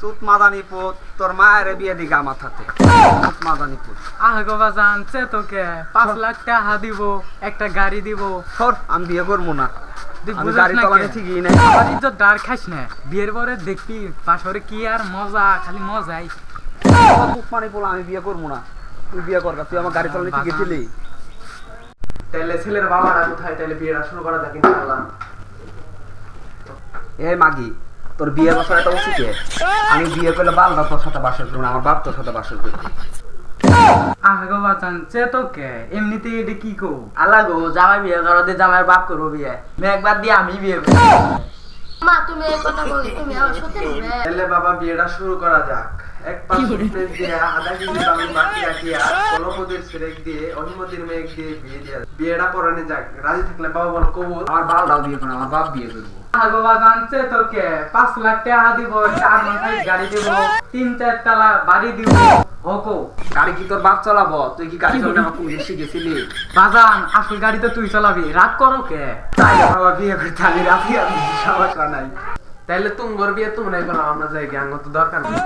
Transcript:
চুত মাদানি পুত তোর মায়ের বিয়ে দিগা মাথাতে চুত মাদানি পুত গো বাজান চে তোকে 5 লাখ টাকা দিব একটা গাড়ি দিব সর আমি বিয়ে করবো না তুই আমি বুঝিস গাড়ি না চালানো কে? ঠিকই নাই আমার ইজ্জত ডার খাইস না বিয়ের পরে দেখবি বাসরে কি আর মজা খালি মজাই চুত মানি পোলা আমি বিয়ে করবো না তুই বিয়ে কর তুই আমার গাড়ি চালানো শিখেছিলি তাহলে ছেলের বাবারা কোথায় তাহলে বিয়েটা শুরু করা যাক ইনশাআল্লাহ এ মাগি তোর বিয়ে বছর একটা উচিত আমি বিয়ে করলে বালদা তোর সাথে বাসর করবো না আমার বাপ তোর সাথে বাসর করবে গো বাজান চে তোকে এমনিতে এটা কি কো আল্লাহ গো জামাই বিয়ে করো দে জামাইয়ের বাপ করবো বিয়ে মেঘ বাদ দিয়ে আমি বিয়ে করবো মা তুমি এই কথা বলি তুমি আমার সত্যি বলবে তাহলে বাবা বিয়েটা শুরু করা যাক এক পাশ ফুটেজ দিয়ে আধা কেজি দামি বাকি রাখিয়া কলমদের ছেলেক দিয়ে অহিমতির মেঘ দিয়ে বিয়ে দিয়া বিয়েটা পড়ানো যাক রাজি থাকলে বাবা বলো কবুল আমার বালদাও বিয়ে করবো আমার বাপ বিয়ে করবো গো বাজান চে তোকে 5 লাখ টাকা দিব 4 মাসের গাড়ি দিব 3-4 তলা বাড়ি দিব ওকো গাড়ি কি তোর বাপ চালাবো তুই কি গাড়ি চালানো আমার কোন শিখেছিলি বাজান আসল গাড়ি তো তুই চালাবি রাগ করো কে তাই বাবা বিয়ে করতে আমি রাজি আমি সমস্যা নাই তাহলে তুমি বিয়ে তোমরাই করো আমরা যাই জ্ঞান তো দরকার নেই